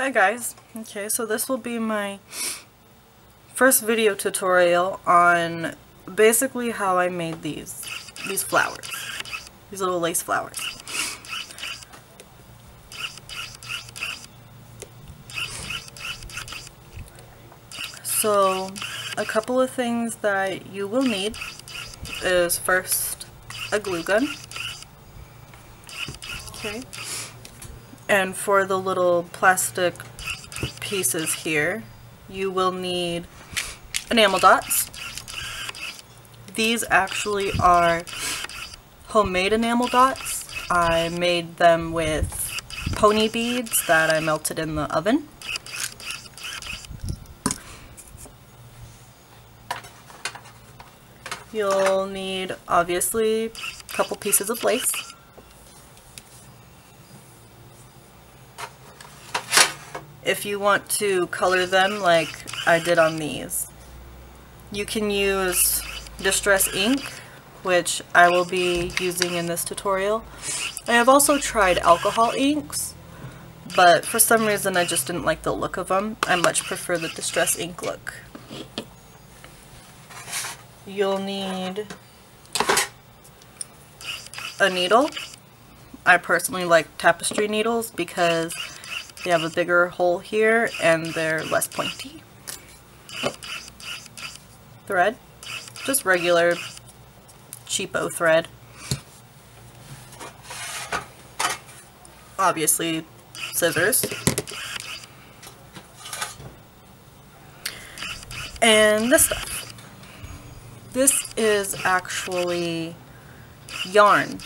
Hi guys. Okay, so this will be my first video tutorial on basically how I made these flowers. These little lace flowers. So, a couple of things that you will need is first a glue gun. Okay. And for the little plastic pieces here, you will need enamel dots. These actually are homemade enamel dots. I made them with pony beads that I melted in the oven. You'll need, obviously, a couple pieces of lace. If you want to color them like I did on these, you can use Distress ink, which I will be using in this tutorial. I have also tried alcohol inks, but for some reason I just didn't like the look of them. I much prefer the Distress ink look. You'll need a needle. I personally like tapestry needles because they have a bigger hole here and they're less pointy. Thread. Just regular cheapo thread. Obviously, scissors. And this stuff. This is actually yarn.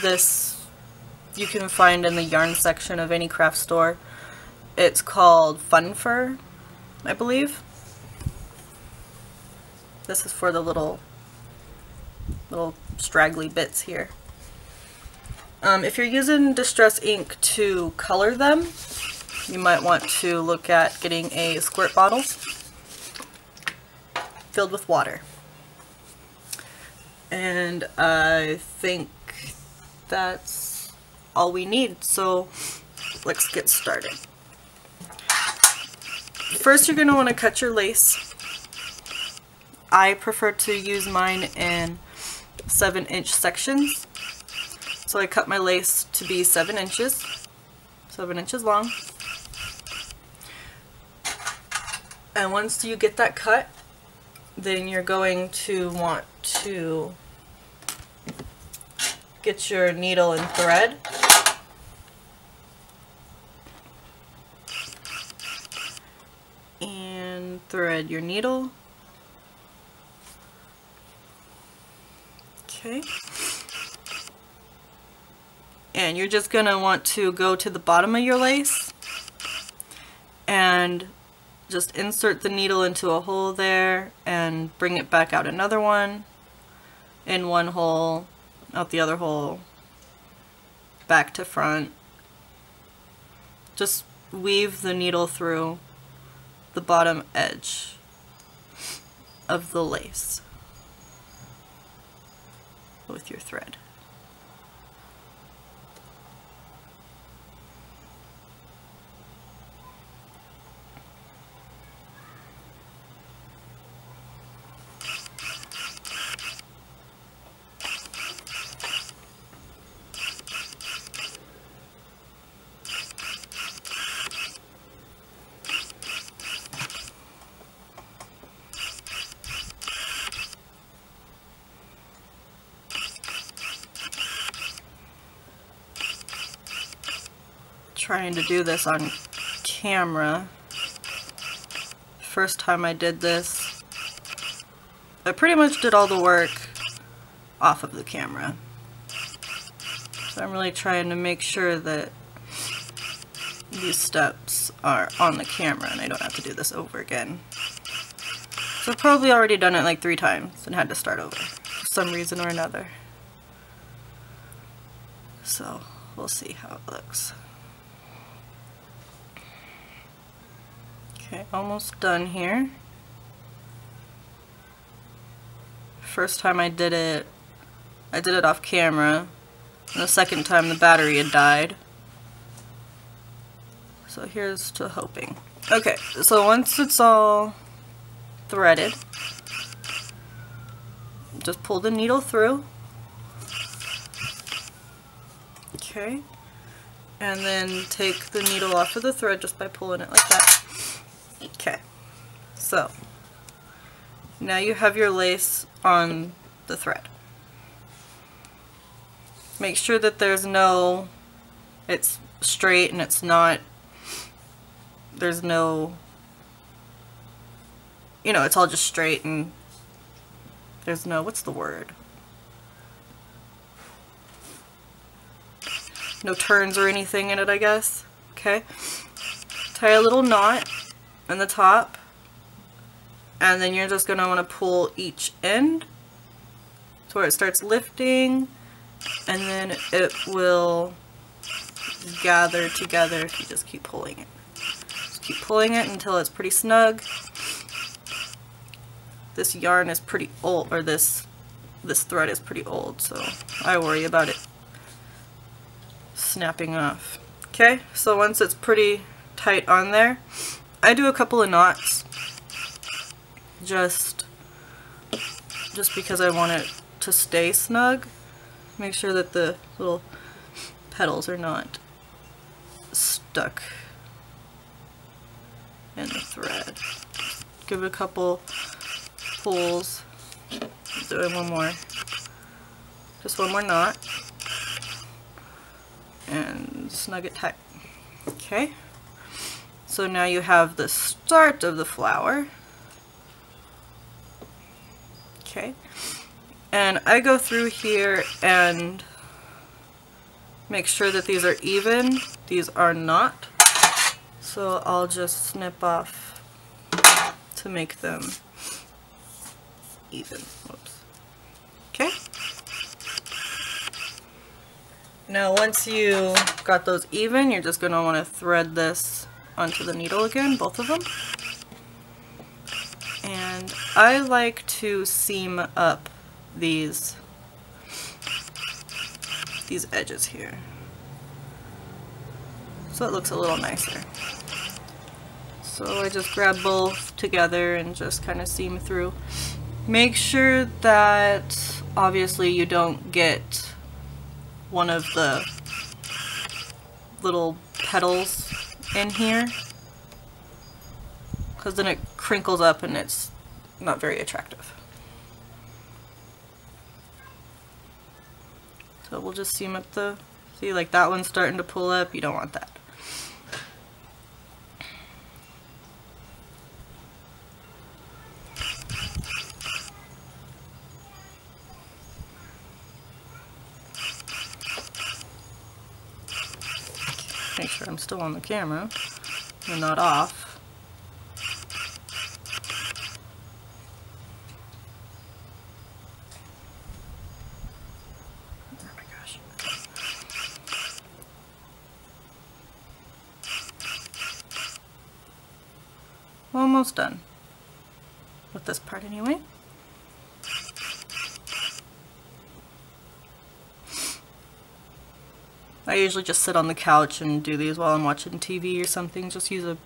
This you can find in the yarn section of any craft store. It's called Fun Fur, I believe. This is for the little straggly bits here. If you're using Distress ink to color them, you might want to look at getting a squirt bottle filled with water. And I think that's all we need, so let's get started. First, you're going to want to cut your lace. I prefer to use mine in 7-inch sections, so I cut my lace to be 7 inches long. And once you get that cut, then you're going to want to get your needle and thread. And thread your needle. Okay. And you're just going to want to go to the bottom of your lace and just insert the needle into a hole there and bring it back out another one, in one hole, out the other hole, back to front. Just weave the needle through the bottom edge of the lace with your thread. Trying to do this on camera. First time I did this, I pretty much did all the work off of the camera. So I'm really trying to make sure that these steps are on the camera and I don't have to do this over again. So I've probably already done it like 3 times and had to start over for some reason or another. So we'll see how it looks. Okay, almost done here. First time I did it off camera, and the second time the battery had died. So here's to hoping. Okay, so once it's all threaded, just pull the needle through. Okay, and then take the needle off of the thread just by pulling it like that. Okay, so now you have your lace on the thread. Make sure that it's straight and there's no, it's all just straight and there's no, what's the word? No turns or anything in it, I guess. Okay. Tie a little knot in the top, and then you're just going to want to pull each end to where it starts lifting, and then it will gather together if you just keep pulling it. Just keep pulling it until it's pretty snug. This yarn is pretty old, or this thread is pretty old, so I worry about it snapping off. Okay, so once it's pretty tight on there, I do a couple of knots just because I want it to stay snug. Make sure that the little petals are not stuck in the thread. Give it a couple pulls. Doing just one more knot, and snug it tight. Okay, so now you have the start of the flower. Okay, and I go through here and make sure that these are even. These are not, so I'll just snip off to make them even. Whoops. Okay. Now once you got those even, you're just going to want to thread this onto the needle again, both of them. And I like to seam up these edges here, so it looks a little nicer. So I just grab both together and just kind of seam through. Make sure that obviously you don't get one of the little petals in here, because then it crinkles up and it's not very attractive. So we'll just seam up see, like that one's starting to pull up. You don't want that. Make sure I'm still on the camera and not off. Oh my gosh. Almost done with this part anyway. I usually just sit on the couch and do these while I'm watching TV or something. Just do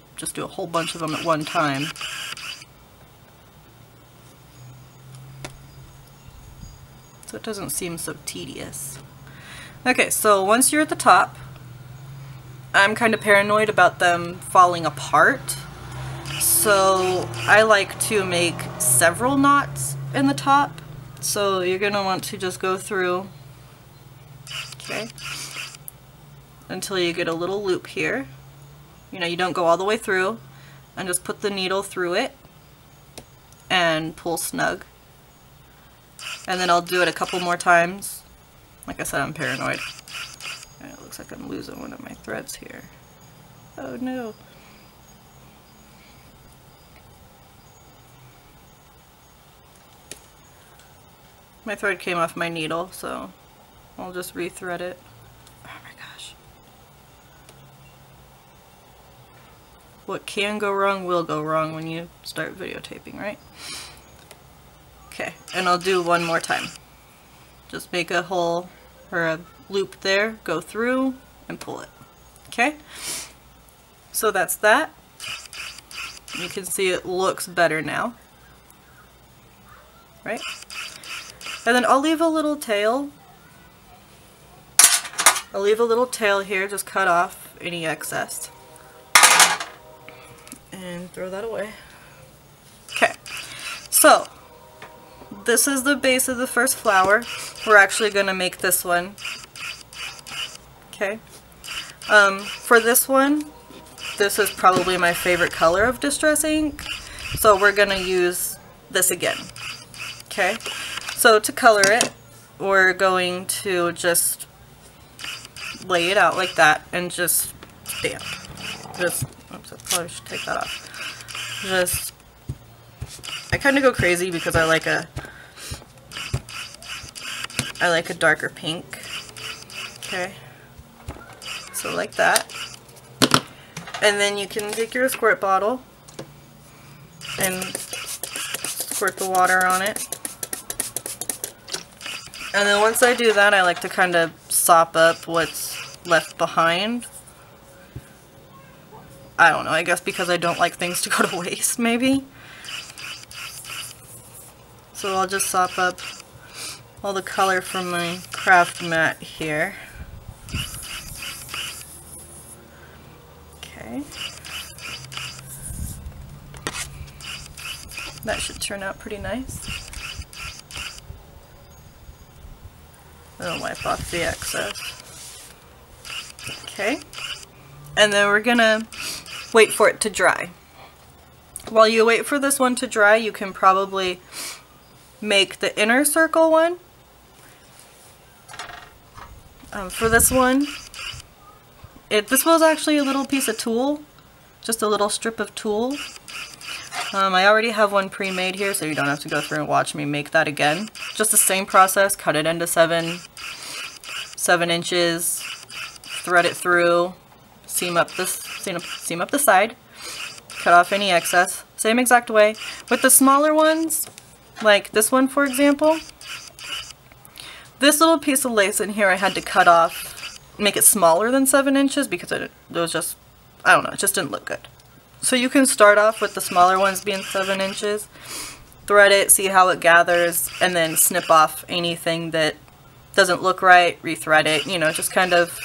a whole bunch of them at one time. So it doesn't seem so tedious. Okay, so once you're at the top, I'm kind of paranoid about them falling apart. So I like to make several knots in the top. So you're going to want to just go through, okay, until you get a little loop here. You don't go all the way through, and just put the needle through it and pull snug. And then I'll do it a couple more times. Like I said, I'm paranoid. And it looks like I'm losing one of my threads here. Oh no. My thread came off my needle, so I'll just rethread it. What can go wrong will go wrong when you start videotaping, right? Okay, and I'll do one more time. Just make a hole or a loop there, go through, and pull it. Okay? So that's that. You can see it looks better now, right? And then I'll leave a little tail. I'll leave a little tail here, just cut off any excess. And throw that away. Okay, so this is the base of the first flower. We're actually going to make this one. Okay. For this one, this is probably my favorite color of Distress ink, so we're going to use this again. Okay, so to color it, we're going to just lay it out like that and just stamp. Just, oops, I probably should take that off. Just, I kind of go crazy because I like a darker pink. Okay, so like that. And then you can take your squirt bottle and squirt the water on it. And then once I do that, I like to kind of sop up what's left behind. I don't know, I guess because I don't like things to go to waste, maybe. So I'll just sop up all the color from my craft mat here. Okay. That should turn out pretty nice. I'll wipe off the excess. Okay. And then we're gonna wait for it to dry. While you wait for this one to dry, you can probably make the inner circle one. For this one, this was actually a little piece of tulle, just a little strip of tulle. I already have one pre-made here, so you don't have to go through and watch me make that again. Just the same process, cut it into 7 inches, thread it through, seam up the side, cut off any excess. Same exact way. With the smaller ones, like this one for example, this little piece of lace in here I had to cut off, make it smaller than 7 inches because it was just, I don't know, it just didn't look good. So you can start off with the smaller ones being 7 inches, thread it, see how it gathers, and then snip off anything that doesn't look right, rethread it, you know, just kind of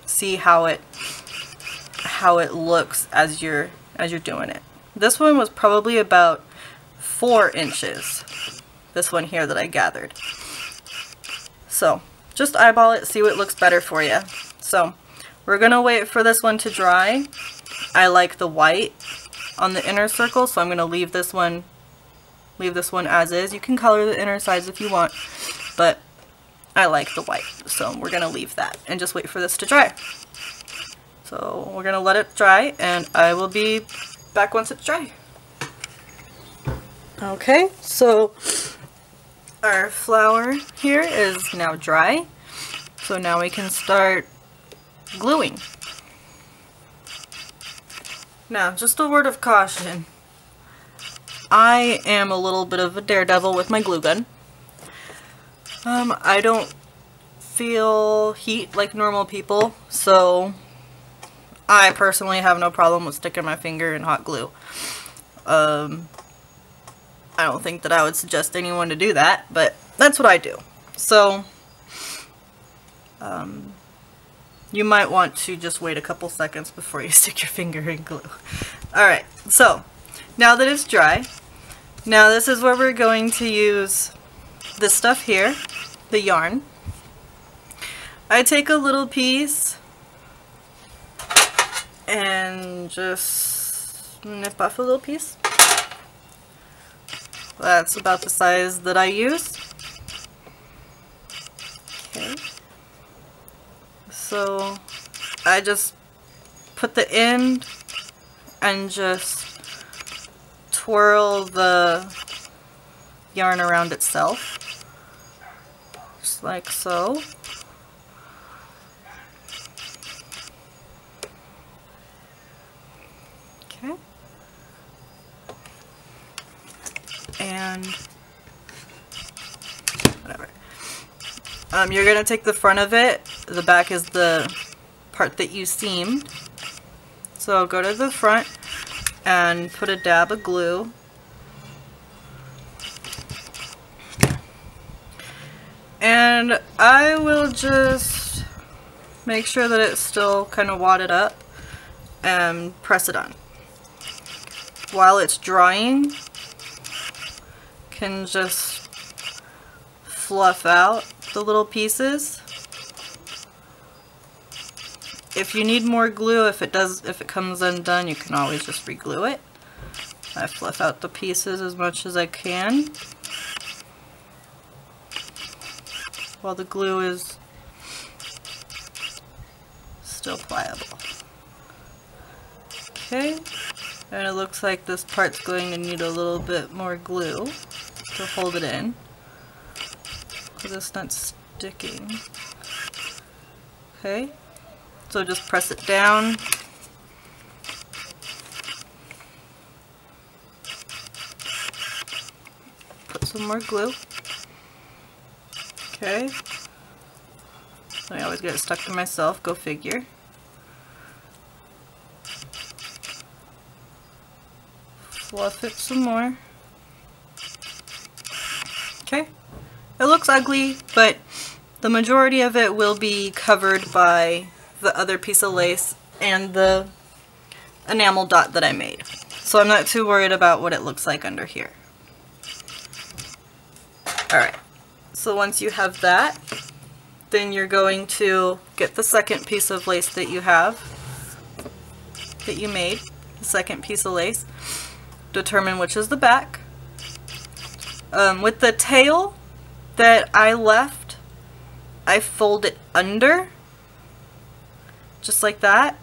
see how it looks as you're doing it. This one was probably about 4 inches, this one here that I gathered. So just eyeball it, see what looks better for you. So we're gonna wait for this one to dry. I like the white on the inner circle, so I'm gonna leave this one as is. You can color the inner sides if you want, but I like the white, so we're gonna leave that and just wait for this to dry. So we're gonna let it dry, and I will be back once it's dry. Okay, so our flower here is now dry, so now we can start gluing. Now, just a word of caution. I am a little bit of a daredevil with my glue gun. I don't feel heat like normal people, so I personally have no problem with sticking my finger in hot glue. I don't think that I would suggest anyone to do that, but that's what I do. So, you might want to just wait a couple seconds before you stick your finger in glue. Alright, so now that it's dry, now this is where we're going to use this stuff here, the yarn. I take a little piece and just nip off a little piece. That's about the size that I use. Okay. So I just put the end and just twirl the yarn around itself, just like so. Okay. And whatever. You're going to take the front of it, the back is the part that you seamed. So go to the front and put a dab of glue. And I will just make sure that it's still kind of wadded up and press it on. While it's drying, can just fluff out the little pieces. If you need more glue, if it comes undone, you can always just re-glue it. I fluff out the pieces as much as I can while the glue is still pliable. Okay, and it looks like this part's going to need a little bit more glue to hold it in, because it's not sticking. Okay, so just press it down. Put some more glue. Okay. I always get it stuck to myself, go figure. Fluff it some more. Okay. It looks ugly, but the majority of it will be covered by the other piece of lace and the enamel dot that I made. So I'm not too worried about what it looks like under here. Alright, so once you have that, then you're going to get the second piece of lace that you have, that you made, the second piece of lace, determine which is the back. With the tail that I left, I fold it under, just like that.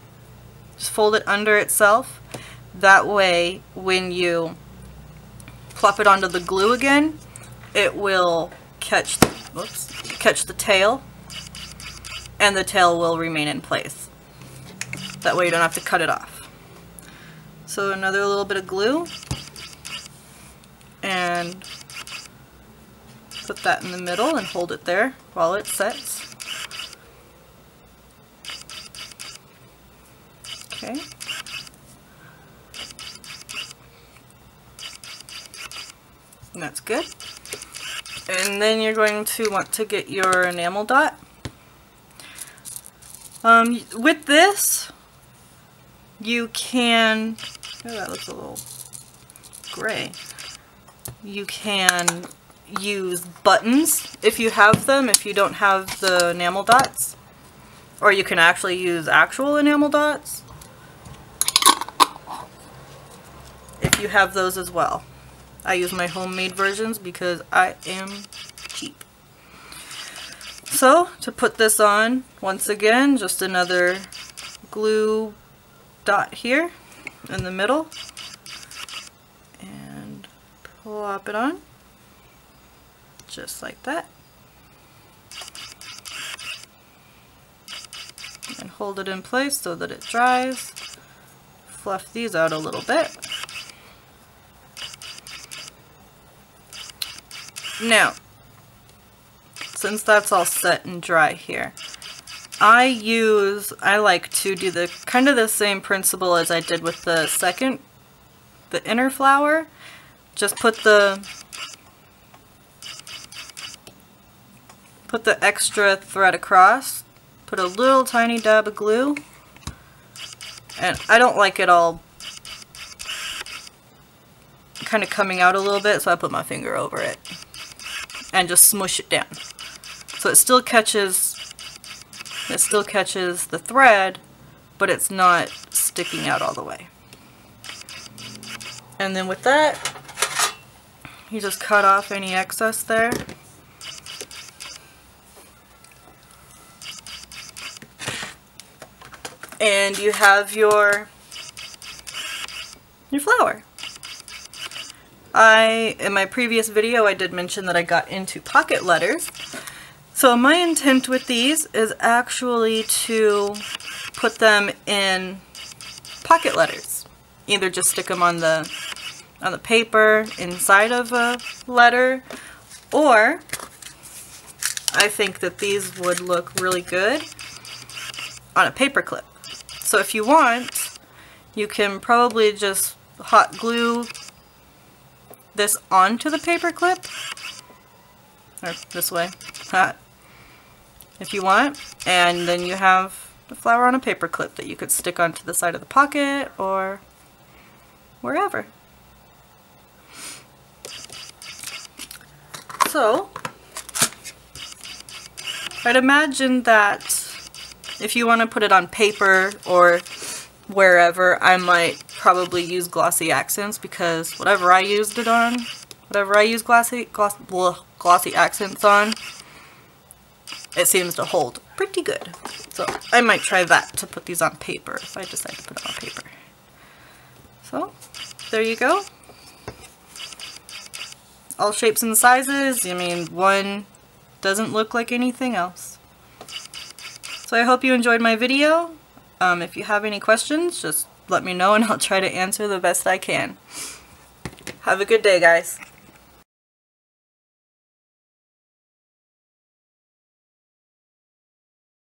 Just fold it under itself. That way, when you plop it onto the glue again, it will catch the tail, and the tail will remain in place. That way you don't have to cut it off. So another little bit of glue, and put that in the middle and hold it there while it sets. Okay. And that's good. And then you're going to want to get your enamel dot. With this, you can, oh, that looks a little gray. You can use buttons if you have them, if you don't have the enamel dots. Or you can actually use actual enamel dots if you have those as well. I use my homemade versions because I am cheap. So, to put this on, once again, just another glue dot here in the middle. And plop it on. Just like that. And hold it in place so that it dries. Fluff these out a little bit. Now, since that's all set and dry here, I like to do the kind of the same principle as I did with the inner flower. Just put the extra thread across, put a little tiny dab of glue, and I don't like it all kind of coming out a little bit, so I put my finger over it and just smush it down. So it still catches the thread, but it's not sticking out all the way. And then with that, you just cut off any excess there. And you have your flower. In my previous video, I did mention that I got into pocket letters. So my intent with these is actually to put them in pocket letters. Either just stick them on the paper inside of a letter, or I think that these would look really good on a paper clip. So if you want, you can probably just hot glue this onto the paper clip, or this way, if you want, and then you have the flower on a paper clip that you could stick onto the side of the pocket or wherever. So, I'd imagine that if you want to put it on paper or wherever, I might probably use glossy accents, because whatever I use glossy accents on, it seems to hold pretty good. So I might try that to put these on paper if I decide to put it on paper. So there you go. All shapes and sizes. I mean, one doesn't look like anything else. So I hope you enjoyed my video. If you have any questions, just let me know and I'll try to answer the best I can. Have a good day, guys.